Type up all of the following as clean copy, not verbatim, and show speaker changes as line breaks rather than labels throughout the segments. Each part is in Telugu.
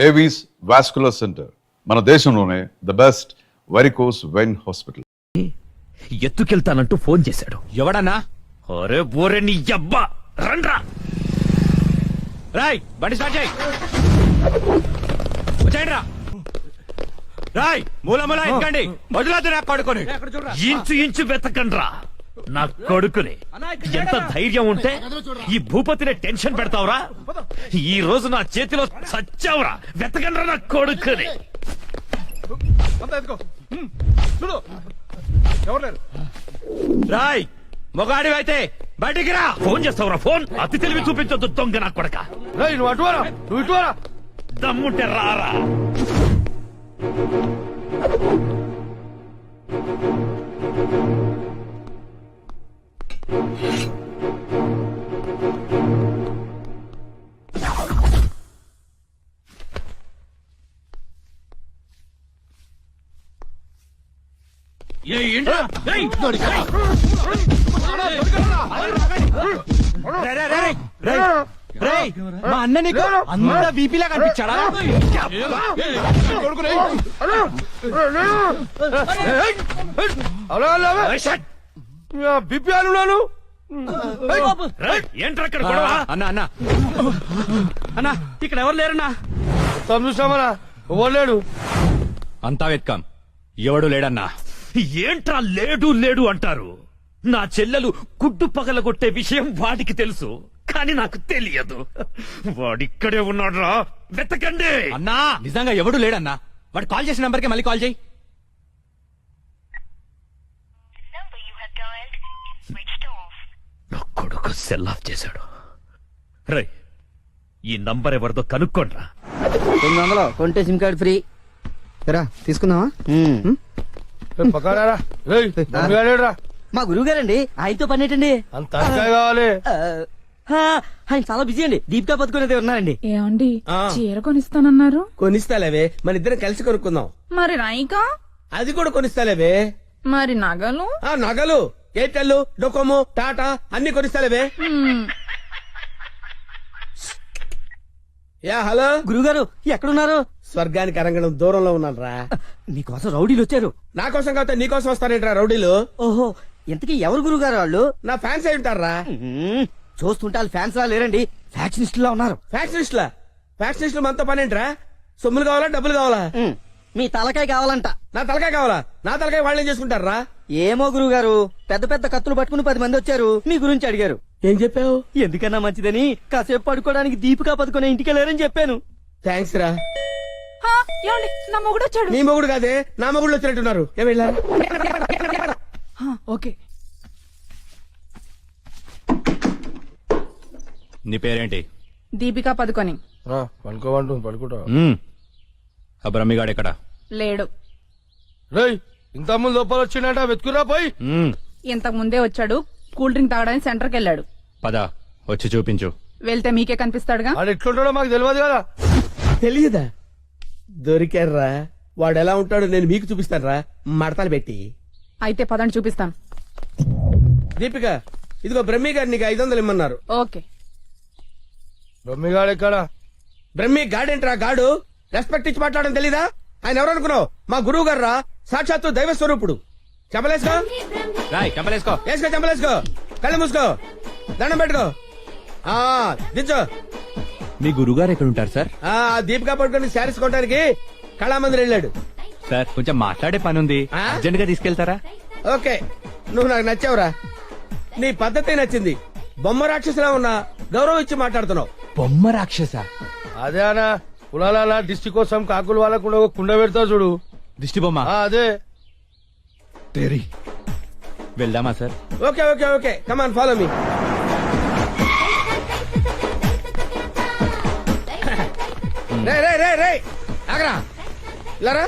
ఏవీస్ వాస్కులర్ సెంటర్ మన దేశంలోనే the best varicose vein hospital.
ఎత్తుకెళ్తానంటూ ఫోన్ చేశాడు.
ఎవడన్నా?
అరే బోరే నీ అబ్బా, రండ్రా.
రాయ్ బండి స్టార్ట్ చేయి. వచ్చేయండి రా. రాయ్ మూల మూల ఎక్కండి. వదిలేదు నా కొడుకుని.
ఇంచు ఇంచు వెతకండ్రా నా కొడుకుని. ఎంత ధైర్యం ఉంటే ఈ భూపతిని టెన్షన్ పెడతావురా? ఈ రోజు నా చేతిలో చచ్చావురా. వెతకండ్రా నా కొడుకుని.
రాయ్ మొగాడి అయితే బయటికి రా.
ఫోన్ చేస్తావురా ఫోన్? అతి తెలివి చూపించొద్దు దొంగ నా కొడక. దమ్ముంటే రారా.
మా అన్న నీకు అంత బీపీలా కనిపించాడా?
బీపీ అన్నాను.
ఏంట్రా అక్కడ గొడవ?
అన్న అన్న అన్న ఇక్కడ ఎవరు లేరన్నా?
చూసామరా ఎవరు లేడు.
అంతా వెతకాం, ఎవడు లేడన్నా.
ఏంట్రా లేడు లేడు అంటారు? నా చెల్లెలు గుడ్డు పగలగొట్టే విషయం వాడికి తెలుసు, కానీ నాకు తెలియదు. వాడిక్కడే ఉన్నాడ్రా, వెతకండి.
అన్నా నిజంగా ఎవడు లేడన్నా. వాడు కాల్ చేసిన నంబర్కి మళ్ళీ కాల్ చేయి.
నా కొడుకు సెల్ ఆఫ్ చేశాడు. రై ఈ నంబర్ ఎవరిదో కనుక్కోండ్రా.
900 కొంటే సిమ్ కార్డ్ ఫ్రీ. రా తీసుకుందామా? మా గురువు గారండి, ఆయనతో పని ఏంటండి?
అంత కావాలి.
ఆయన చాలా బిజీ అండి. దీపికా పదుకునేది ఉన్నారండి.
ఏమండి చీర కొనిస్తానన్నారు?
కొనిస్తాలేవే, మన ఇద్దరం కలిసి కొనుక్కుందాం.
మరి రాయికా?
అది కూడా కొనిస్తాలేవే.
మరి నగలు?
నగలు ఎయిర్టెల్, డొకోమో, టాటా అన్ని కొనిస్తాలేవే. యా హలో
గురుగారు ఎక్కడున్నారు?
స్వర్గానికి అరంగడం దూరంలో ఉన్నాను రా.
మీకోసం రౌడీలు వచ్చారు.
నా కోసం కాకపోతే నీ కోసం వస్తారేంట్రా రౌడీలు?
ఓహో, ఇంతకీ ఎవరు గురుగారు వాళ్ళు?
నా ఫ్యాన్స్ అయి ఉంటారా?
చూస్తుంటే వాళ్ళు ఫ్యాన్స్ లా లేరండి, ఫ్యాక్షనిస్ట్ లా ఉన్నారు.
ఫ్యాక్షనిస్టులా? ఫ్యాక్షనిస్టులు మనతో పని ఏంట్రా? సొమ్ములు కావాలా డబ్బులు కావాలా?
మీ తలకాయ కావాలంట.
నా తలకాయ కావాలా? నా తలకాయ వాళ్ళేం చేసుకుంటారా?
ఏమో గురుగారు, పెద్ద పెద్ద కత్తులు పట్టుకుని 10 మంది వచ్చారు, మీ గురించి అడిగారు.
ఏం చెప్పావు?
ఎందుకన్నా మంచిదని కాసేపు పడుకోవడానికి దీపికా పదుకునే ఇంటికి వెళ్ళారని చెప్పాను.
థ్యాంక్స్ రా.
ఏమండి నా మొగుడు వచ్చాడు.
నీ మొగుడు కాదే, నా మొగుడు వచ్చినట్టున్నారు. ఏం వెళ్ళా?
ఓకే.
నీ పేరేంటి?
దీపికా పదుకొని.
పడుకోమంటు పడుకుంటా.
ఆ బ్రహ్మిగాడు ఎక్కడ?
లేడు.
రేయ్ ఇంత ముందు లోపల వచ్చిండట, వెతుకురా పోయి.
ఇంతకు ముందే వచ్చాడు, కూల్ డ్రింక్ తాగడానికి సెంటర్కి వెళ్ళాడు.
పద వచ్చి చూపించు.
వెళ్తే మీకే కనిపిస్తాడుగా.
వాడు ఎట్లుంటాడో మాకు తెలియదు కదా. తెలియదా? దొరికారా? వాడు ఎలా ఉంటాడో నేను మీకు చూపిస్తాను రా, మడతలు పెట్టి.
అయితే పదండి చూపిస్తాను.
దీపిక ఇదిగో బ్రహ్మి గారు నీకు 500 ఇమ్మన్నారు.
ఓకే.
బ్రహ్మిగాడు ఎక్కడ? బ్రహ్మి గాడేంట్రా గాడు? రెస్పెక్ట్ ఇచ్చి మాట్లాడడం తెలీదా? ఆయన ఎవరు అనుకున్నావు? మా గురువు గారు రా, సాక్షాత్తు దైవ స్వరూపుడు. చెప్పలేసుకో,
రాయ్ చెప్పలేసుకో.
వేసుకో, చెప్పలేసుకో, కళ్ళు మూసుకో, దండం పెట్టుకో, దించో.
మీ గురుగారు ఎక్కడ ఉంటారు సార్?
దీపికా పట్టుకొని శారీస్ కొట్టడానికి కళామందిర్ వెళ్ళాడు.
సార్ కొంచెం మాట్లాడే పని ఉంది, అర్జెంట్ గా తీసుకెళ్తారా?
ఓకే, నువ్వు నాకు నచ్చావురా. నీ పద్ధతి నచ్చింది. బొమ్మ రాక్షసులా ఉన్నా గౌరవం ఇచ్చి మాట్లాడుతున్నావు.
బొమ్మ రాక్షస?
అదే అనా, కులాల దిష్టి కోసం కాకులు వాళ్ళకుండా కుండ పెడతావు చూడు,
దిష్టి బొమ్మ.
అదే.
వెళ్దామా sir?
Okay okay okay, come on follow me. రే రే రే రే ఆగరా, ఇలారా.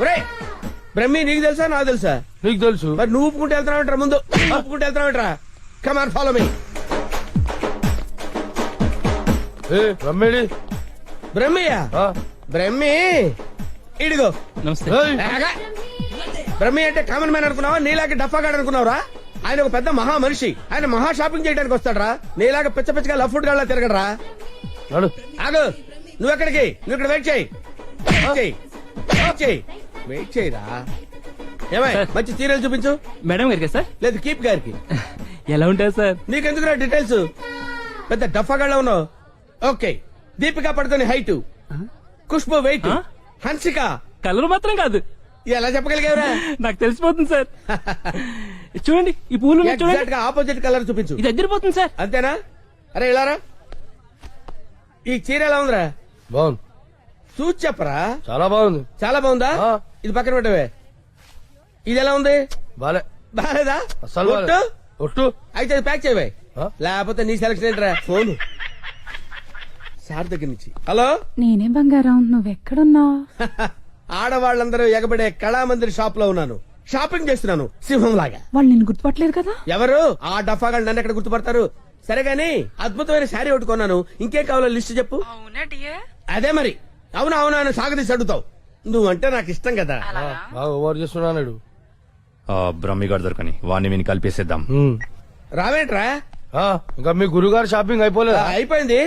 ఒరే బ్రహ్మి, నీకు తెలుసా నాకు తెలుసా? నీకు తెలుసు. మరి నువ్వు ఊపుకుంటూ వెళ్తున్నావు ముందు, ఊపుకుంటూ వెళ్తున్నావు. Come on follow me. బ్రహ్మిడి బ్రహ్మియా? బ్రహ్మి ఇడిగో.
నమస్తే.
బ్రహ్మి అంటే కామన్ మ్యాన్ అనుకున్నావా? నీలాగే డఫాగాడు అనుకున్నావురా? ఆయన ఒక పెద్ద మహా మనిషి. ఆయన మహా షాపింగ్ చేయడానికి వస్తాడరా, నీలాగా పిచ్చ పిచ్చగా లఫ్ ఫుడ్ గా తిరగడరా. ఆగు, నువ్వు ఎక్కడికి నువ్వు ఇక్కడ వెయిట్ చేయి వెయిట్ చేయి వెయిట్ చేయి వెయిట్ చేయరా ఏమై మంచి చీరలు చూపించు
మేడం గారికి సార్
లేదు కీప్ గారికి
ఎలా ఉంటారు సార్?
నీకెందుకురా డీటెయిల్స్ పెద్ద డఫాగాళ్ళ ఉన్నావు ఓకే దీపికా పడుకొని హైట్ ఖుష్బు వెయిట్
ఆ?
హన్సిక
కలర్ మాత్రం కాదు,
ఎలా చెప్పగలిగావురా
నాకు తెలిసిపోతుంది సార్. చూడండి ఈ పూలు ఉన్నాయి చూడండి,
ఎగ్జాక్ట్ గా ఆపోజిట్ కలర్ చూపించు
ఇది ఎదిరిపోతుంది సార్.
అంతేనా అరే ఇలారా ఈ చీర ఎలా ఉందిరా
బాగుంది,
చూసి చెప్పరా
చాలా బాగుంది.
చాలా బాగుందా
ఆ.
ఇది పక్కన పెట్టవే ఇది ఎలా ఉంది
బాలే,
బాలేదా
అస్సలు బాలే.
ఒట్టు?
ఒట్టు
అయితే అది ప్యాక్ చేయవే
ఆ?
లేకపోతే నీ సెలక్షన్ ఏంట్రా ఫోన్ సార్ దగ్గర నుంచి హలో
నేనే బంగారం నువ్వెక్కడున్నావు?
ఆడవాళ్ళందరూ ఎగబడే కళామందిర్ షాప్ లో ఉన్నాను షాపింగ్ చేస్తున్నాను సింహం లాగా
వాళ్ళు నిన్ను గుర్తుపట్టలేరు కదా?
ఎవరు ఆ డఫాగా నన్ను ఎక్కడ గుర్తుపడతారు సరే గాని అద్భుతమైన శారీ ఒకటి కొన్నాను ఇంకేం కావాలో లిస్ట్ చెప్పు అదే మరి అవును అవును అని సాగదీసి అడుగుతావు నువ్వంటే నాకు ఇష్టం కదా
బాగా ఓవర్ చేస్తున్నాడు.
బ్రహ్మిగాడు దొరకని వాడిని విని కలిపేసేద్దాం.
రావేంట్రా
ఇంకా మీ గురుగారు షాపింగ్ అయిపోలేదా?
అయిపోయింది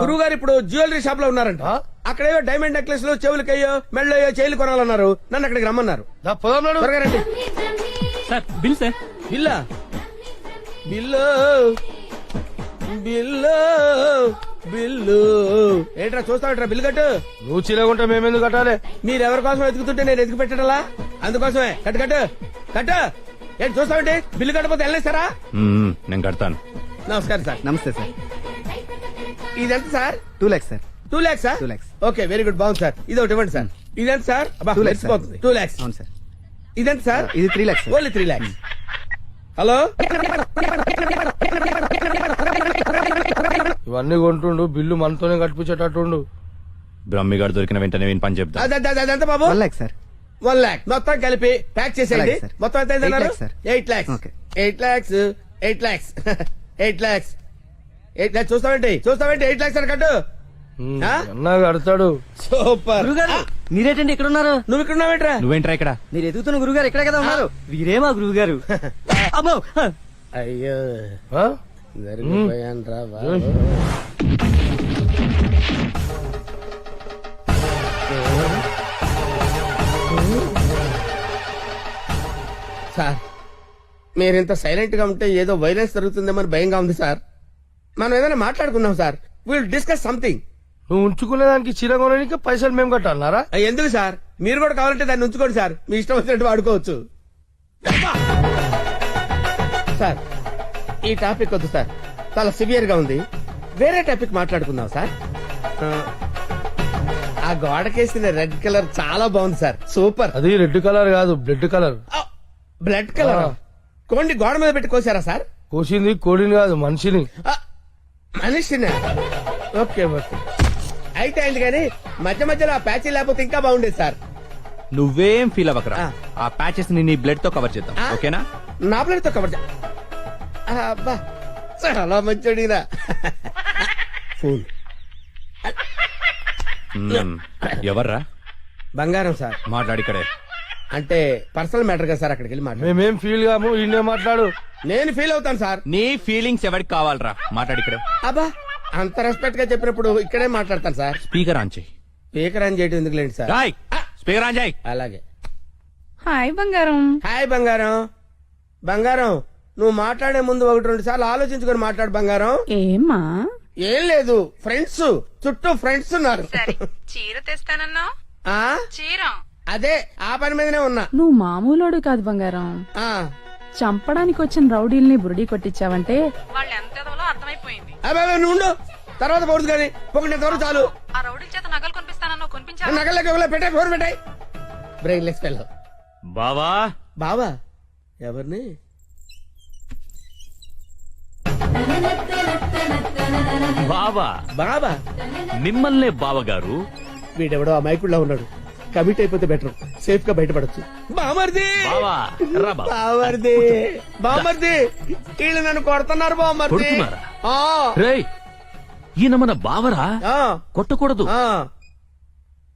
గురువు గారు ఇప్పుడు జ్యువెలరీ షాప్ లో ఉన్నారంట
ఆ?
అక్కడేవో డైమండ్ నెక్లెస్ లో చెవులకయ్యో మెళ్ళయ్యో చైలు కొనాలన్నారు నన్ను అక్కడికి రమ్మన్నారు
దా, పోదాం నాడు.
త్వరగా రండి
సార్ బిల్ సార్.
బిల్లా బిల్లు బిల్లు బిల్లు ఏంట్రా చూస్తావుట్రా బిల్లు కట్టు
నువ్వు చీలకుంటే మేమెందుకు కట్టాలి?
మీరెవరి కోసం వెతుకుతుంటే నేను ఎదుగు పెట్టడలా అందుకోసమే కట్టు కట్టు కట్టు ఏంటి చూస్తావంటే బిల్లు కట్టకపోతే వెళ్ళేస్తారా
నేను కడతాను.
నమస్కారం సార్
నమస్తే సార్.
ఇదెంత sir
2 lakhs sir.
2 lakhs
2 lakhs.
Okay very good బాగుంది సార్ ఇది ఒకటి ఇవ్వండి సార్ ఇదెంత సార్
2 lakhs, sir.
2 lakhs
అవును సార్.
ఇదెంత సార్
ఇది 3 lakhs sir.
Only 3 lakhs hello
ఇవన్నీ కొంటుండు, బిల్లు మనతోనే కట్టించేటట్టుండు.
బ్రహ్మిగాడు దొరికిన వెంటనే విని పని చెప్తా.
అదంత బాబు
1 lakh సార్.
1 lakh మొత్తం కలిపి ప్యాక్ చేసేయండి
అలాగే, sir.
మొత్తం ఎంత అయిందన్నారు
8 lakhs, sir.
8 lakhs
Okay.
8 lakhs 8 lakhs 8 lakhs 8 lakhs చూస్తావేంటి 8 lakhs అని కట్టు ఆ?
అన్నా కడతాడు.
సూపర్
గురుగారు మీరేటండి ఇక్కడ ఉన్నారు?
నువ్వు ఇక్కడ ఉన్నావేంట్రా
నువ్వేంట్రా ఇక్కడ?
మీరు ఎదుగుతున్న గురుగారు ఇక్కడే కదా ఉన్నారు. వీరే మా గురువు గారు. అమ్మో
అయ్యో
ఆ?
జరిగిపోయానురా బాబు. సార్ మీరింత సైలెంట్ గా ఉంటే ఏదో వైలెన్స్ జరుగుతుందేమని భయంగా ఉంది సార్ మనం ఏదైనా మాట్లాడుకున్నాం సార్ విల్ డిస్కస్ సంథింగ్
నువ్వు ఉంచుకునే దానికి చీర కొనడానికి పైసలు మేము కట్టాలన్నారా?
ఎందుకు సార్ మీరు కూడా కావాలంటే దాన్ని ఉంచుకోండి సార్ మీ ఇష్టం వచ్చినట్టు వాడుకోవచ్చు సార్ ఈ టాపిక్ వద్దు సార్ చాలా సివియర్ గా ఉంది వేరే టాపిక్ మాట్లాడుకుందాం సార్ ఆ గోడకేసిన రెడ్ కలర్ చాలా బాగుంది సార్ సూపర్
అది రెడ్ కలర్ కాదు, బ్లడ్ కలర్.
బ్లడ్ కలర్ కోండి గోడ మీద పెట్టి కోసారా సార్
కోసింది కోడిని కాదు, మనిషిని.
ఆ, మనిషినా ఓకే ఓకే అయితే అయింది కానీ మధ్య మధ్యలో ఆ ప్యాచీ లేకపోతే ఇంకా బాగుండేది సార్
నువ్వేం ఫీల్ అవ్వకరా.
ఆ.
ఆ ప్యాచెస్ ని నీ బ్లడ్ తో కవర్ చేద్దాం.
ఆ?
ఓకేనా?
నా ప్లేట్ తో కవర్ అబ్బా చాలా మంచోడినా ఫోన్
ఎవర్రా
బంగారం సార్
మాట్లాడిక్కడే?
అంటే పర్సనల్ మ్యాటర్ కదా సార్ అక్కడికి వెళ్ళి మాట్లాడు
మేమేం ఫీల్ కాము, ఈయనే మాట్లాడు.
నేను ఫీల్ అవుతాను సార్
నీ ఫీలింగ్స్ ఎవరికి కావాలరా? మాట్లాడిక్కడే.
అబ్బా అంత రెస్పెక్ట్ గా చెప్పినప్పుడు ఇక్కడే మాట్లాడతాను సార్
స్పీకర్ ఆన్ చేయి.
స్పీకర్ అని చేయడం ఎందుకులేండి సార్
రాయ్ స్పీకర్ ఆన్ చేయి.
అలాగే
హాయ్ బంగారం.
హాయ్ బంగారం బంగారం నువ్వు మాట్లాడే ముందు 1-2 సార్లు ఆలోచించుకొని మాట్లాడు బంగారం
ఏమ్మా?
ఏం లేదు ఫ్రెండ్స్ చుట్టూ ఫ్రెండ్స్ ఉన్నారు
చీర తెస్తానన్నా?
ఆ
చీర
అదే ఆ పని మీదనే ఉన్నా
నువ్వు మామూలోడు కాదు బంగారం.
ఆ
చంపడానికి వచ్చిన రౌడీల్ని బురుడి కొట్టించావంటే
వాళ్ళు ఎంత ఎదవలో అర్థమైపోయింది.
అబ్బాయి నువ్వు ఉండు. తర్వాత పడుతుంది కానీ పొగినంత వరకు చాలు
ఆ రౌడీల చేత నగలు కొనిపిస్తానన్నావు, కొనిపించావా?
నగలకి పెట్టాయి ఫోన్ పెట్టాయి బ్రెయిన్ లెస్ ఫెల్లో
బావా
బావా ఎవరిని
బావా
బాబా
మిమ్మల్నే బావగారు.
వీడెవడో అమాయకుడిలా ఉన్నాడు కమిట్ అయిపోతే బెటర్ సేఫ్ గా బయటపడచ్చు బామర్ది
బావా రా బావా.
బామర్ది బామర్ది వీళ్ళు నన్ను కొడుతున్నారు బామర్ది
కొడుతున్నారా?
ఆ,
రేయ్ ఈయన మన బావరా,
ఆ,
కొట్టకూడదు.
ఆ.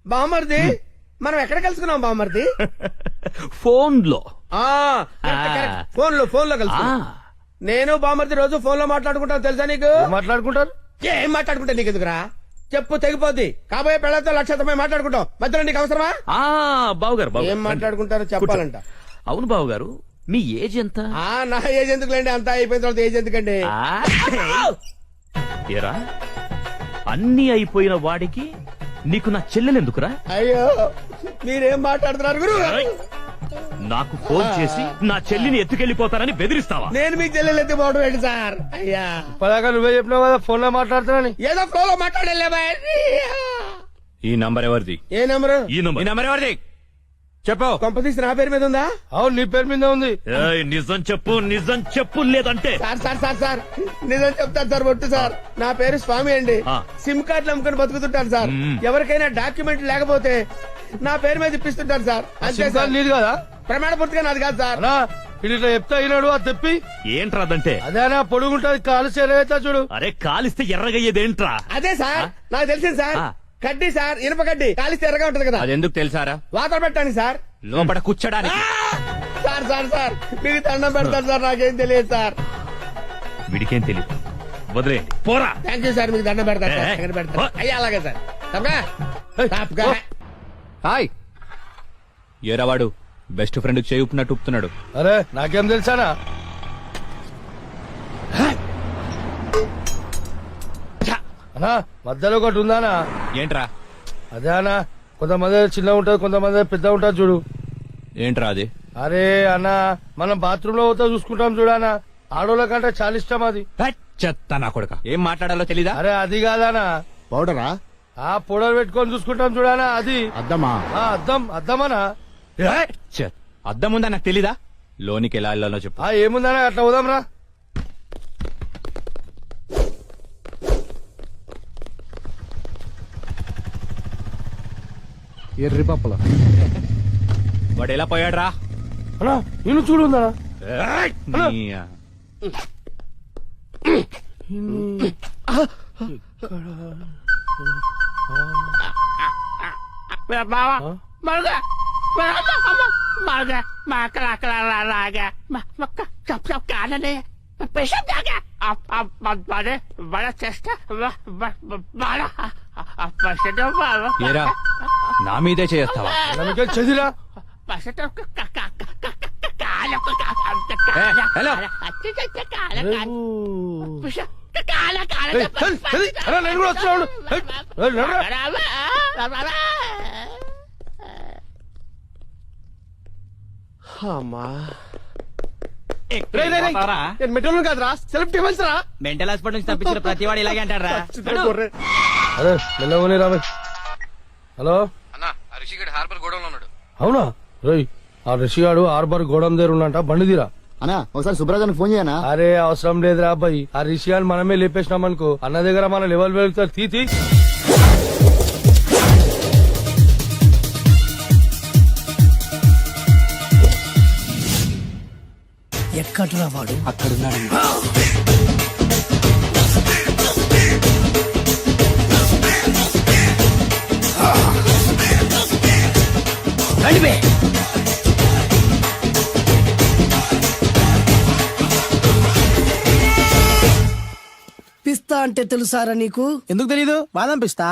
బామర్ది మనం ఎక్కడ కలుసుకున్నాం బామర్ది
ఫోన్ లో.
ఫోన్ లో కలుసు నేను బామర్ది రోజు ఫోన్ లో మాట్లాడుకుంటాను తెలుసా నీకు
ఏం మాట్లాడుకుంటారు?
ఏం మాట్లాడుకుంటా నీకు ఎందుకురా చెప్పు తెగిపోద్ది. కాబోయే పెళ్లతో 1,90,000 మాట్లాడుకుంటాం. మధ్యలో నీకు అవసరమా?
బావుగారు
ఏం మాట్లాడుకుంటారో చెప్పాలంట.
అవును బావుగారు, మీ ఏజ్ ఎంత?
నా ఏజ్ ఎందుకులేండి, అంతా అయిపోయిన తర్వాత ఏజ్ ఎందుకండి?
ఏరా, అన్ని అయిపోయిన వాడికి నీకు నా చెల్లెలెందుకురా?
అయ్యో మీరేం మాట్లాడుతున్నారు గురు?
నాకు ఫోన్ చేసి నా చెల్లిని ఎత్తుకెళ్లిపోతానని బెదిరిస్తావా?
నేను మీకు చెల్లెలు ఎత్తిపోవడం ఏంటి సార్? అయ్యా
పదాక నువ్వే చెప్పినావు కదా ఫోన్ లో మాట్లాడుతున్నాని.
ఏదో ఫ్లోలో మాట్లాడలే బాయ్.
ఈ నంబర్ ఎవరిది?
ఏ నెంబరు?
ఈ
ఈ
నంబర్.
నంబర్ ఎవరిది చెప్పు.
కొంపతీసి నా పేరు మీద ఉందా?
అవును నీ పేరు మీద ఉంది.
ఏయ్, నిజం చెప్పు, నిజం చెప్పు, లేదంటే
సార్ సార్ సార్ సార్ నిజం చెప్తాను సార్. ఒట్టు సార్, నా పేరు స్వామి అండి.
ఆ.
సిమ్ కార్డులు అమ్ముకొని బతుకుతుంటాను సార్. ఎవరికైనా డాక్యుమెంట్ లేకపోతే నా పేరు మీద ఇప్పిస్తుంటాను సార్. అంతే
సిమ్
సార్.
కార్డు నీది కదా
ప్రమాణ పూర్తిగా నాది కాదు సార్.
అన్నా ఇది ఇట్లా చెప్తా అయినాడు అది తెప్పి.
ఏంట్రా అదంటే?
అదేనా పొడుగుంటది కాలు చేరవేస్తా చూడు.
అరే, కాలిస్తే ఎర్రగయ్యేదేంట్రా?
అదే సార్ నాకు తెలిసింది సార్.
ఆ.
కడ్డీ సార్, ఇనుప కడ్డీ కాలిస్తే ఎర్రగా ఉంటది కదా.
అది ఎందుకు తెలుసారా?
వాతలు పెట్టండి సార్.
లోపల కూర్చోడానికి.
సార్ సార్ సార్ మీకు దండం పెడతాను సార్, నాకేం తెలియదు సార్.
వీడికేం తెలియదు, వదిలేయండి, పోరా.
థ్యాంక్ యూ సార్, మీకు దండం పెడతాను సార్.
ఏ,
ఎక్కడ పెడతాను?
ఓ.
అయ్యా అలాగే సార్. తప్పగా? తప్పగా.
హాయ్ ఏరావాడు బెస్ట్ ఫ్రెండ్ చేయి ఉప్పినట్టు ఉప్పుతున్నాడు.
అరే నాకేం తెలుసానా? అన్నా మధ్యలో ఒకటి ఉందానా?
ఏంట్రా?
అదే అన్నా, కొంతమంది చిన్న ఉంటది, కొంతమంది పెద్ద ఉంటది చూడు.
ఏంట్రా అది?
అరే అన్నా, మనం బాత్రూమ్ లో పోతా చూసుకుంటాం చూడనా, ఆడోళ్ళ కంటే చాలా ఇష్టం అది.
చెత్త నా కొడుక, ఏం మాట్లాడాలో తెలీదా?
అరే అది కాదానా,
పౌడరా?
ఆ పొడలు పెట్టుకొని చూసుకుంటాం చూడనా, అది
అద్దమా?
అద్దం అద్దమనా.
అద్దం ఉందా నాకు తెలీదా? లోనికి ఎలా వెళ్ళాలో చెప్పు.
ఏముందనా, అట్లా పోదాం రా.
ఎర్రి పప్పుల
వాడు ఎలా పోయాడు రా?
అన్నా నేను చూడు ఉందనా.
ఏరా, నా మీదే చేస్తావా?
నమ్మకే చదిరా.
హలో
నేను కూడా వస్తున్నాడు.
నేను మెట్రోలు కాదురా, సెలబ్రిటీ మనిషి రా.
మెంటల్ హాస్పిటల్ నుంచి తప్పించిన ప్రతి వాడు ఇలాగే అంటారా?
అరే మెల్లగోని రాబోయ్. హలో అవునా? రోయ్ ఆ రిషిగాడు హార్బర్ గోడం దగ్గర ఉన్నంట, బండి తీరా.
అన్నా ఒకసారి సుబ్రాజానికి ఫోన్ చేయనా?
అరే అవసరం లేదురా అబ్బాయి, ఆ రిషిగాని మనమే లేపేసినాం అనుకో, అన్న దగ్గర మన లెవెల్ వెళ్తారు. తీ
ఎక్కడ్రా వాడు?
అక్కడున్నాడు.
పిస్తా అంటే తెలుసారా నీకు? ఎందుకు తెలీదు? బాదం పిస్తా.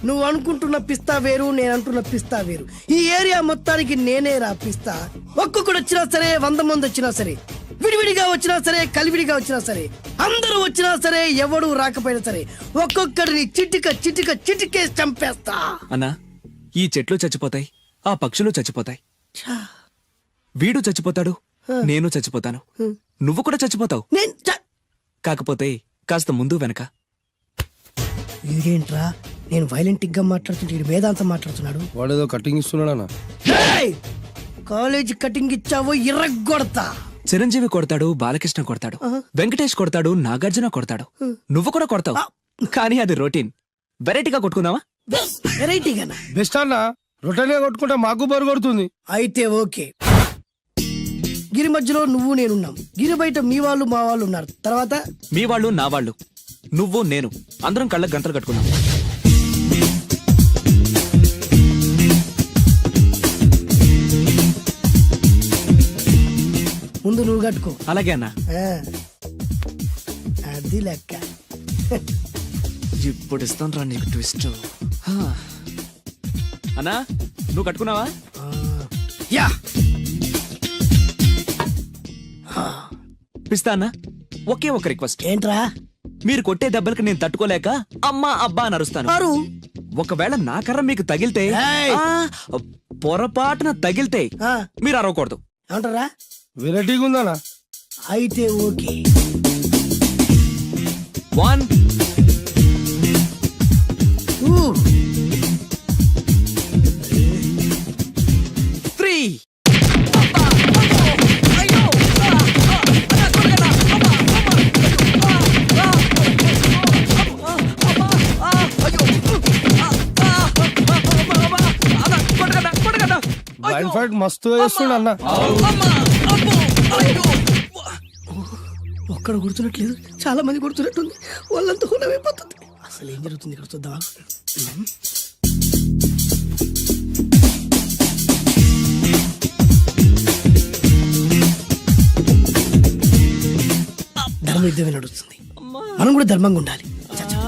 నువ్వు అనుకుంటున్న పిస్తా వేరు, నేను అంటున్న పిస్తా వేరు. ఈ ఏరియా మొత్తానికి నేనే రా పిస్తా. ఒక్కొక్కడు వచ్చినా సరే, 100 మంది వచ్చినా సరే, విడివిడిగా వచ్చినా సరే, కలివిడిగా వచ్చినా సరే, అందరూ వచ్చినా సరే, ఎవడు రాకపోయినా సరే, ఒక్కొక్కడిని చిటిక చిటిక చిటికేసి చంపేస్తా.
అన్నా, ఈ చెట్లు చచ్చిపోతాయి, ఆ పక్షులు చచ్చిపోతాయి, వీడు చచ్చిపోతాడు, నేను చచ్చిపోతాను, నువ్వు కూడా చచ్చిపోతావు. కాకపోతే కాస్త ముందు వెనక.
వీడేంట్రా, నేను వైలెంట్ గా మాట్లాడుతుంటే వీడు వేదాంతం మాట్లాడుతున్నాడు.
వాడేదో కటింగ్ ఇస్తున్నాడా?
కాలేజ్ కటింగ్ ఇచ్చావో ఇర్రగొడతా.
చిరంజీవి కొడతాడు, బాలకృష్ణ కొడతాడు, వెంకటేష్ కొడతాడు, నాగార్జున కొడతాడు, నువ్వు కూడా కొడతావు. కానీ అది రొటీన్. వెరైటీగా కొట్టుకుందామా?
వెరైటీగానా?
బెస్ట్ అన్న, రొట్టెనే కొట్టుకుంటే మాకు బరు కొడుతుంది.
అయితే ఓకే. గిరి మధ్యలో నువ్వు నేనున్నాం, గిరి బయట మీ వాళ్ళు మా వాళ్ళు ఉన్నారు. తర్వాత
మీ వాళ్ళు నా వాళ్ళు, నువ్వు నేను, అందరం కళ్ళకు గంటలు కట్టుకున్నాం.
ముందు నువ్వు కట్టుకో.
అలాగే అన్నా.
అది అది లెక్క.
ఇప్పుడు ఇస్తాను రా నీకు ట్విస్ట్. అన్నా నువ్వు కట్టుకున్నావా?
యా
పిస్తా అన్నా, ఒకే ఒక రిక్వెస్ట్.
ఏంట్రా?
మీరు కొట్టే దెబ్బలకి నేను తట్టుకోలేక అమ్మా అబ్బా అని అరుస్తాను.
అరు
ఒకవేళ నా కర్ర మీకు తగిలితే,
ఏయ్!
పొరపాటున తగిలితే
ఆ,
మీరు అరవకూడదు.
ఏమంటారా?
వెరైటీగా ఉందానా?
అయితే ఓకే.
1
ఊ,
3
బ్లైండ్ ఫైట్ మస్తు చేస్తుండ అన్న.
ఒక్కడ గుర్తున్నట్లేదు, చాలా మంది గుర్తున్నట్టుంది. వాళ్ళంతా హులమైపోతుంది. అసలు ఏం జరుగుతుంది ఇక్కడ చూద్దామా? ధర్మ యుద్ధమే నడుస్తుంది. మనం కూడా ధర్మంగా ఉండాలి. చచ్చా.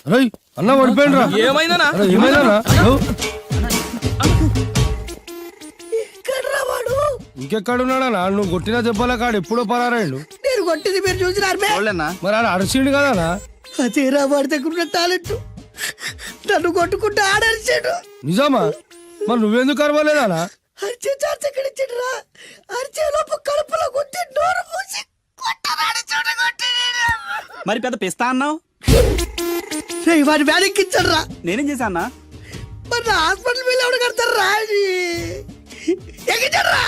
అరే అన్న పడిపోయిండ్రా.
ఏమైందనా?
అరే ఏమైందన్నా?
ఎక్కడ్రా వాడు?
ఇంకెక్కడున్నాడన్నా? నువ్వు కొట్టిన దెబ్బల కాడు ఎప్పుడో పరారాయండు.
నేను కొట్టింది మీరు చూసినారు.
మరి ఆడ అరిసిండు కదనా?
అదేరా వాడి దగ్గర ఉన్న టాలెంట్. నన్ను కొట్టుకుంటూ ఆడరిచాడు.
నిజమా? మరి నువ్వెందుకు అరవలేదానా?
అరిచే ఛాన్స్ ఎక్కడ ఇచ్చాడురా? అరిచే లోపు కడుపులో కొట్టి నోరు మూసి కొట్టరాడు చూడగొట్టి.
మరి పెద్ద పిస్తా అన్నావు,
వాడి వ్యాధికి ఇచ్చాడు రా.
నేనేం చేశానా?
మరి నా హాస్పిటల్ బిల్ ఎవడు కడతారు రా? ఎక్కించాడు రా.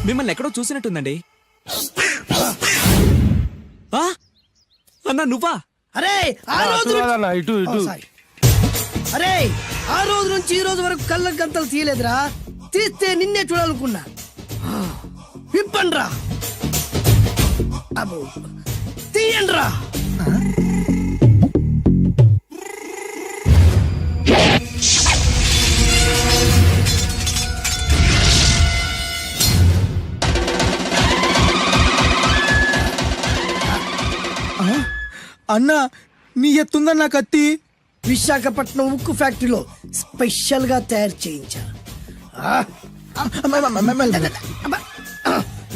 మిమ్మల్ని ఎక్కడో చూసినట్టుందండి. అన్నా నువ్వా?
అరే ఆ రోజు
కాదన్నా, ఇటు ఇటు.
అరే ఆ రోజు నుంచి ఈ రోజు వరకు కళ్ళ గంతలు తీయలేదురా. తీస్తే నిన్నే చూడాలనుకున్నా. విప్పండ్రా. అబ్బో తీయండ్రా.
అన్నా నీ ఎత్తుందన్నా కత్తి.
విశాఖపట్నం ఉక్కు ఫ్యాక్టరీలో స్పెషల్ గా తయారు చేయించా.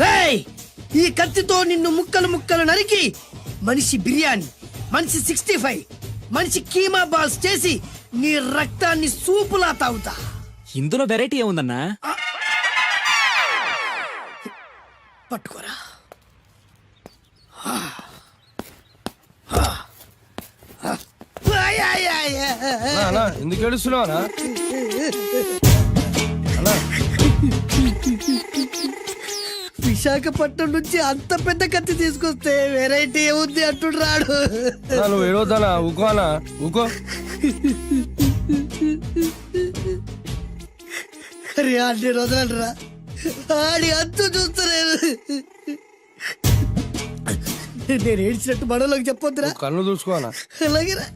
రేయ్, ఈ కత్తితో నిన్ను ముక్కలు ముక్కలు నరికి మనిషి బిర్యానీ, మనిషి 65, మనిషి కీమా బాల్స్ చేసి నీ రక్తాన్ని సూపులా తాగుతా.
ఇందులో వెరైటీ ఏముందన్నా?
పట్టుకోరా.
అన్నా ఎందుకు ఏడుస్తున్నావా?
విశాఖపట్నం నుంచి అంత పెద్ద కత్తి తీసుకొస్తే వెరైటీ ఏముంది అంటుడు రాడు.
నువ్వు ఏడవద్దానా? ఊకో అన్నా, ఊకో.
అరే అన్ని రోజులంటరా ఆడి అంతు చూస్తలేదు. నేను ఏడ్చినట్టు మనలోకి చెప్పొద్దురా.
కళ్ళు చూసుకోనా?
అలాగేరా.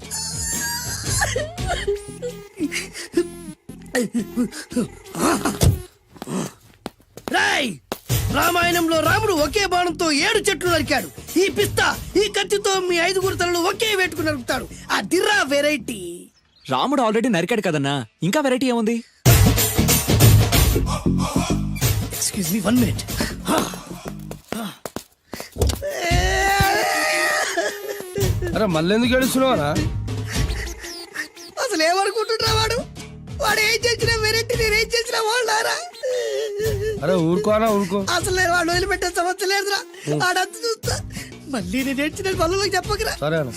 రాయ్, రామాయణంలో రాముడు ఒకే బాణంతో 7 చెట్లు నరికాడు. ఈ పిస్తా ఈ కత్తితో మీ 5 తలలు ఒకే వేటుకు నరుకుతాడు. ఆ దిర్రా వెరైటీ.
రాముడు ఆల్రెడీ నరికాడు కదన్నా, ఇంకా వెరైటీ ఏముంది?
Excuse me 1 minute.
అరే మళ్ళీ ఎందుకు ఏడుస్తున్నావా?
అసలు ఏమనుకుంటున్నా వాడు? వాడు ఏం చేసినా వెరైటీ, నేనేం చేసినా వాళ్ళారా?
అరే ఊరుకోనా, ఊరుకో.
అసలు నేను వాడు వదిలిపెట్టే సమస్య లేదురా. ఆడంత చూస్తా. మళ్ళీ నేను ఏడ్చిన పనులకు చెప్పకరా.
సరే అన్న.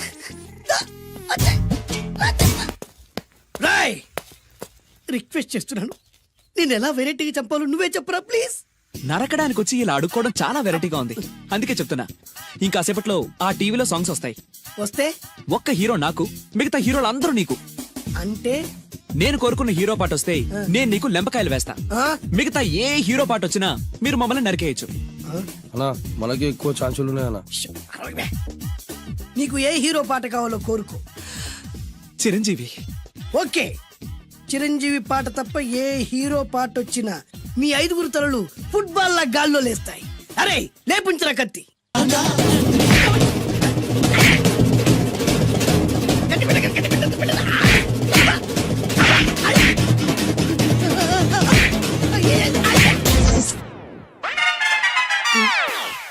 రాయ్, రిక్వెస్ట్ చేస్తున్నాను, నేను ఎలా వెరైటీగా చంపాలో నువ్వే చెప్పరా ప్లీజ్.
నరకడానికి వచ్చి ఇలా అడుక్కోవడం చాలా వెరైటీగా ఉంది. అందుకే చెప్తున్నా, ఇంకాసేపట్లో ఆ టీవీలో సాంగ్స్ వస్తాయి.
వస్తే
ఒక్క హీరో నాకు, మిగతా హీరోలు అందరూ నీకు.
అంటే
నేను కోరుకున్న హీరో పాట వస్తే నేను నీకు లెంపకాయలు వేస్తా.
ఆ?
మిగతా ఏ హీరో పాట వచ్చినా మీరు మమ్మల్ని నరికేయచ్చు.
అన్నా మనకి ఎక్కువ ఛాన్సులు ఉన్నాయన్నా.
నీకు ఏ హీరో పాట కావాలో కోరుకో.
చిరంజీవి.
ఓకే, చిరంజీవి పాట తప్ప ఏ హీరో పాట వచ్చినా మీ 5 తలలు ఫుట్బాల్ లా గాల్లో లేస్తాయి. అరే లేపుంచరా కత్తి.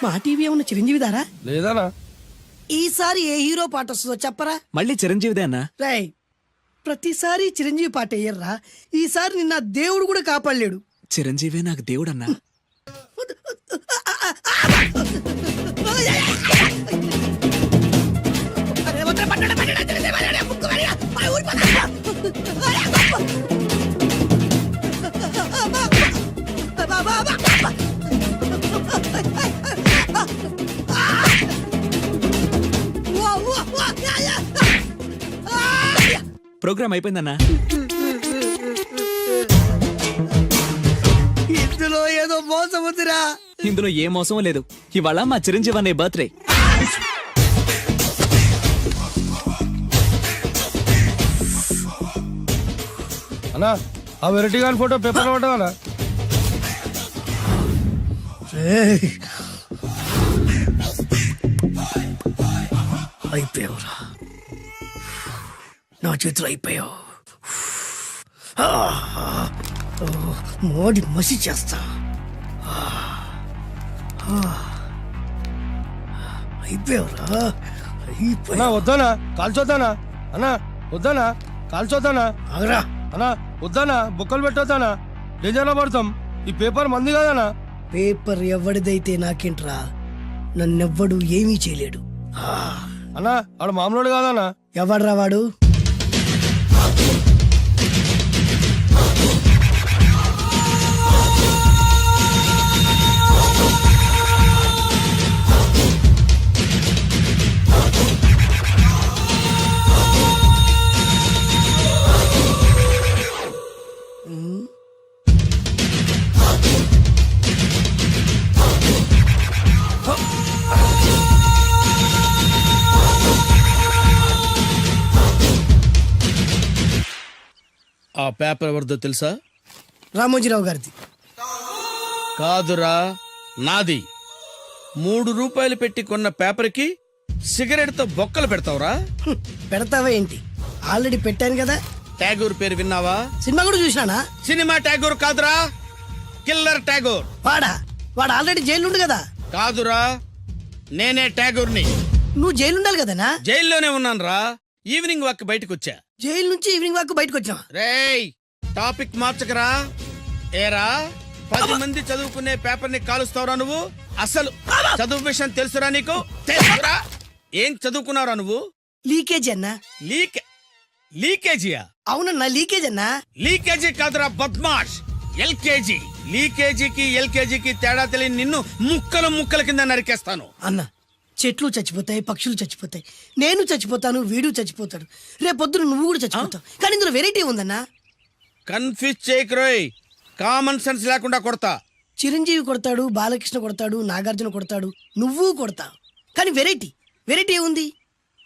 మా టీవీ ఏమన్నా చిరంజీవి దారా?
లేదనా?
ఈసారి ఏ హీరో పాట వస్తుందో చెప్పరా?
మళ్ళీ చిరంజీవిదే అన్నా.
రై, ప్రతిసారి చిరంజీవి పాట వేయర్రా. ఈసారి నిన్న దేవుడు కూడా కాపాడలేడు.
చిరంజీవే నాకు దేవుడన్నా. ప్రోగ్రామ్ అయిపోయిందన్నా.
ఇందులో ఏదో మోసం ఉందిరా.
ఇందులో ఏ మోసం లేదు. ఇవాళ మా చిరంజీవి అనే బర్త్డే.
అన్నా ఆ వెరైటీ గాని ఫోటో పేపర్ లో పడ్డా.
అయిపోయావురా, నా చేతులు అయిపోయావు. మోడి మసి చేస్తా. అయిపోయావురా,
అన్నా వద్దానా కాల్చొద్దానా? అన్నా వద్దానా కాల్చొద్దానా?
ఆగరా.
అన్నా వద్దానా బొక్కలు పెట్టొద్దానా? డేంజర్ లో పడతాం. ఈ పేపర్ మంది కదనా?
పేపర్ ఎవడిదైతే నాకేంట్రా, నన్నెవ్వడు ఏమీ చేయలేడు.
అన్నా ఆడ మామూలు కాదనా?
ఎవడ్రా వాడు?
ఆ పేపర్ ఎవరిదో తెలుసా?
రామోజీరావు గారిది.
కాదురా, నాది. 3 రూపాయలు పెట్టి కొన్న పేపర్కి సిగరెట్ తో బొక్కలు పెడతావురా?
పెడతావా ఏంటి? ఆల్రెడీ పెట్టాను కదా.
ట్యాగూర్ పేరు విన్నావా?
సినిమా కూడా చూసినానా?
సినిమా ట్యాగూర్ కాదురా, కిల్లర్ ట్యాగూర్.
వాడు ఆల్రెడీ జైలు ఉండు కదా.
కాదురా, నేనే ట్యాగూర్ని.
నువ్వు జైలు ఉండాలి కదనా?
జైల్లోనే ఉన్నాను రా. ఈవినింగ్ వాక్ బయటకు వచ్చా.
జైలు నుంచి ఈవినింగ్ వాక్ బయటకు వచ్చా.
రేయ్, టాపిక్ మార్చకరా. ఏరా, 10 మంది చదువుకునే పేపర్ ని కాలుస్తావురా నువ్వు? అసలు చదువు విషయం తెలుసురా నీకు? తెలుసురా? ఏం చదువుకున్నావురా నువ్వు?
లీకేజీ అన్నా.
లీకేజీయా?
అవునన్నా, లీకేజ్ అన్నా.
లీకేజీ కాదురా బద్మాష్, ఎల్కేజీ. లీకేజీకి ఎల్కేజీకి తేడా తెలియని నిన్ను ముక్కలు ముక్కల కింద నరికేస్తాను.
అన్నా, చెట్లు చచ్చిపోతాయి, పక్షులు చచ్చిపోతాయి, నేను చచ్చిపోతాను, వీడు చచ్చిపోతాడు, రేపొద్దున నువ్వు కూడా చచ్చిపోతావు. కానీ ఇందులో వెరైటీ ఉందన్నా.
కన్ఫ్యూజ్ చేయకురోయ్, కామన్ సెన్స్ లేకుండా కొడతా.
చిరంజీవి కొడతాడు, బాలకృష్ణ కొడతాడు, నాగార్జున కొడతాడు, నువ్వు కొడతావు. కానీ వెరైటీ ఉంది.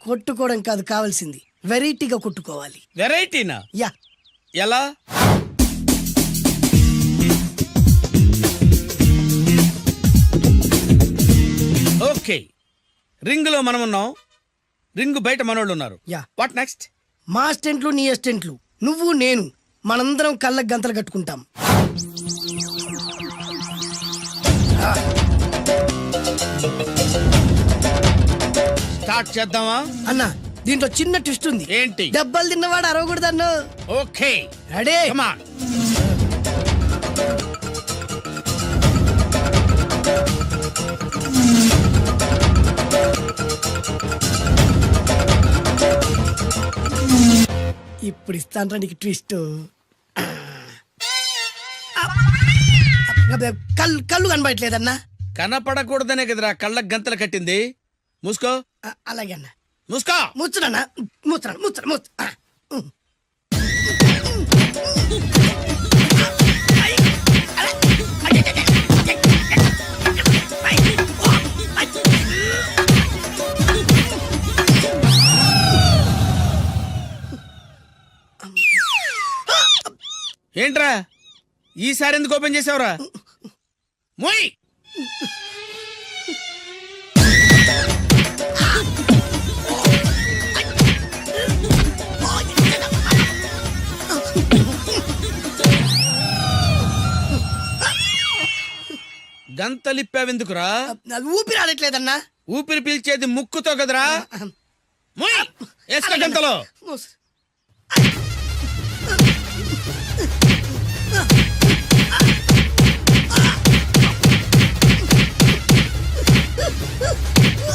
కొట్టుకోవడం కాదు కావాల్సింది, వెరైటీగా కొట్టుకోవాలి.
వెరైటీనా?
యా.
ఎలా? ఓకే, రింగ్ లో మనం ఉన్నాం, రింగ్ బయట మనోళ్ళు ఉన్నారు.
యా.
What next?
మా అసిస్టెంట్లు, నీ అసిస్టెంట్లు, నువ్వు నేను, మనందరం కళ్ళకు గంతలు కట్టుకుంటాం.
స్టార్ట్ చేద్దామా?
అన్నా, దీంట్లో చిన్న ట్విస్ట్ ఉంది.
ఏంటి?
దెబ్బలు తిన్నవాడు అరవకూడదు అన్న.
Okay,
ready?
Come on.
ఇప్పుడు ఇస్తాను నీకు ట్విస్ట్. అబ్బే, కళ్ళు కనబడట్లేదన్నా.
కనపడకూడదనే కదరా కళ్ళకు గంతలు కట్టింది. మూసుకో.
అలాగే అన్న.
మూసుకో.
ముచ్చునన్నా, ముచ్చు.
ఏంట్రా ఈసారి ఎందుకు ఓపెన్ చేసావురా? మోయ్. గంతలిప్పావెందుకురా?
ఊపిరి ఆడట్లేదన్నా.
ఊపిరి పీల్చేది ముక్కుతో కదరా. మోయ్. వేసుకో గంతలో.
మూసు.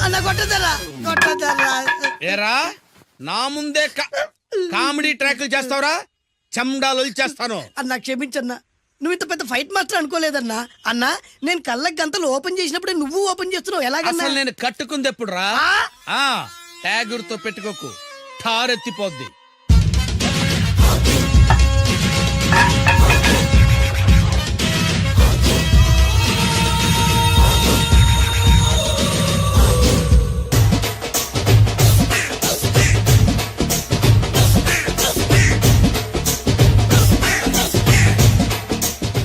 అన్న కొట్టదరా.
ఏరా నా ముందే కామెడీ ట్రాక్లు చేస్తావురా? చెమ్డాలు చేస్తాను.
అన్నా క్షమించన్నా, నువ్వు ఇంత పెద్ద ఫైట్ మాస్టర్ అనుకోలేదన్నా. అన్నా నేను కళ్ళకి గంతలు ఓపెన్ చేసినప్పుడే నువ్వు ఓపెన్ చేస్తున్నావు, ఎలాగన్నా?
అసలు నేను కట్టుకుంది ఎప్పుడు రా? ట్యాగుర్తో పెట్టుకోకు, ఠారెత్తిపోద్ది.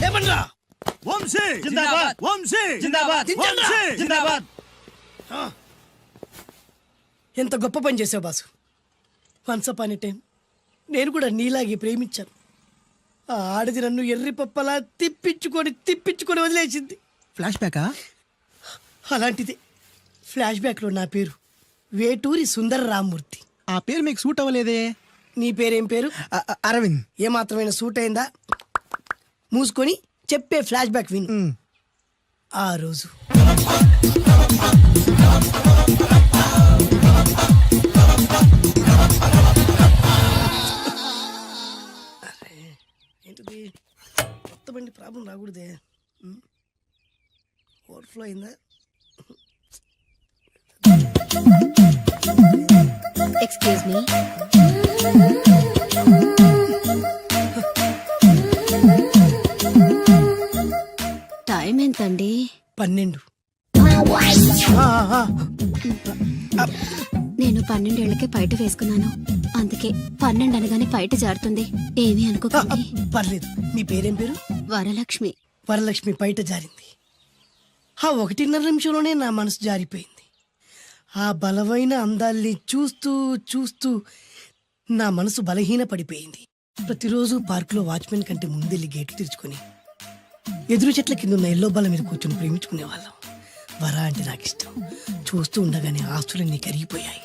ఏమన్నా ఎంత గొప్ప పని చేసావు boss. Once upon a time నేను కూడా నీలాగే ప్రేమించాను. ఆ ఆడది నన్ను ఎర్రి పప్పలా తిప్పించుకొని వదిలేసింది.
ఫ్లాష్ బ్యాకా?
అలాంటిదే ఫ్లాష్ బ్యాక్లో నా పేరు వేటూరి సుందర రామ్మూర్తి.
ఆ పేరు మీకు సూట్ అవ్వలేదే.
నీ పేరేం పేరు?
అరవింద్.
ఏమాత్రమైన సూట్ అయిందా? మూసుకొని చెప్పే ఫ్లాష్ బ్యాక్ విను. ఆ రోజు ఏంటిది? కొత్త బండి ప్రాబ్లం రాకూడదే. ఓవర్ఫ్లో అయిందా?
Excuse me. టైం ఎంతండి?
12.
నేను 12 ఏళ్లకే పైట వేసుకున్నాను, అందుకే 12 అనగానే పైట జారుతుంది. ఏమీ అనుకోకండి.
పర్లేదు. మీ పేరేం పేరు?
వరలక్ష్మి.
వరలక్ష్మి పైట జారింది. ఆ 1.5 నిమిషంలోనే నా మనసు జారిపోయింది. ఆ బలమైన అందాల్ని చూస్తూ నా మనసు బలహీన పడిపోయింది. ప్రతిరోజు పార్కులో వాచ్మెన్ కంటే ముందెళ్ళి గేట్లు తెరుచుకొని ఎదురు చెట్ల కింద ఉన్న ఎల్లో బాల మీద కూర్చొని ప్రేమించుకునేవాళ్ళం. వరా అంటే నాకు ఇష్టం. చూస్తూ ఉండగానే ఆస్తులన్నీ కరిగిపోయాయి.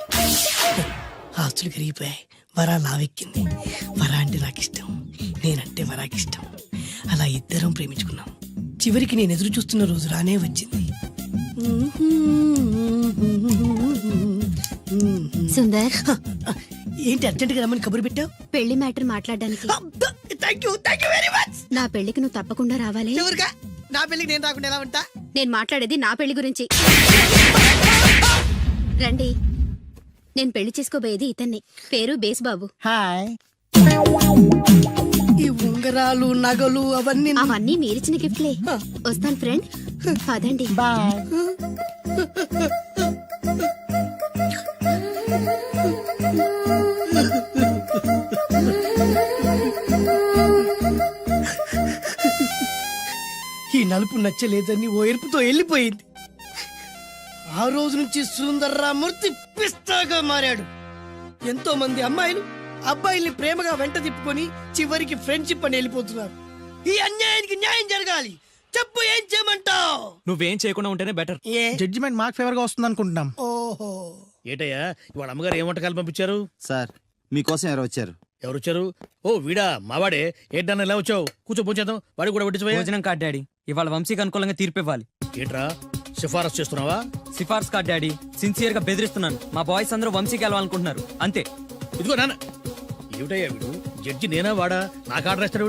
వరా లావెక్కింది. వరా అంటే నాకు ఇష్టం, నేనంటే వరాకి ఇష్టం. అలా ఇద్దరం ప్రేమించుకున్నాం. చివరికి నేను ఎదురు చూస్తున్న రోజు రానే వచ్చింది.
సుందర్,
ఏంటి అర్జెంట్ గా రమ్మని కబురు పెట్టావు?
పెళ్లి మ్యాటర్ మాట్లాడడానికి.
Thank you very much.
నా పెళ్లికి నువ్వు తప్పకుండా రావాలి.
ఎవరుగా? నా పెళ్లికి నేను రాకుండా ఎలా ఉంటా?
నేను మాట్లాడేది నా పెళ్లి గురించి. రండి. నేను పెళ్లి చేసుకోబోయేది ఇతన్ని. పేరు బేస్బాబు.
హాయ్.
ఈ ఉంగరాలు నగలు
అవన్నీ మీరిచ్చిన గిఫ్ట్లే. వస్తాను ఫ్రెండ్. పదండి.
బాయ్.
ఈ నలుపు నచ్చలేదని ఓ ఎరుపుతో వెళ్ళిపోయింది. ఆ రోజు నుంచి సుందర్రామూర్తి పిస్తాగా మారాడు. ఎంతో మంది అమ్మాయిలు అబ్బాయిల్ని ప్రేమగా వెంట తిప్పుకొని చివరికి ఫ్రెండ్షిప్ అని వెళ్ళిపోతున్నారు. ఈ అన్యాయానికి న్యాయం జరగాలి. చెప్పు, ఏం చేయమంటావు?
నువ్వేం చేయకుండా ఉంటేనే బెటర్.
జడ్జిమెంట్ మాకు ఫేవర్ గా వస్తుంది అనుకుంటున్నాం.
ఓహో,
ఏటయ్యా ఇవాళ అమ్మగారు ఏం వంటకాలు పంపించారు?
సార్ మీకోసం ఎవరు వచ్చారు?
ఎవరు వచ్చారు? ఓ వీడా, మావాడే. ఏంటన్నా ఇలా వచ్చావు? కూర్చో, పోంచేద్దాం. వాడికి కూడా వడ్డించబోయే.
భోజనం కార్డ్ డాడీ, ఇవాళ వంశీకి అనుకూలంగా తీర్పు ఇవ్వాలి.
ఏంట్రా సిఫారసు చేస్తున్నావా?
సిఫార్స్ కార్డ్ డాడీ, సిన్సియర్ గా బెదిరిస్తున్నాను. మా బాయ్స్ అందరూ వంశీకి వెళ్ళాలనుకుంటున్నారు అంతే.
ఇదిగో నాన్న. ఏమిటయ్యా వీడు? జడ్జి నేనా వాడా? నాకు ఆర్డర్ ఇస్తాడు.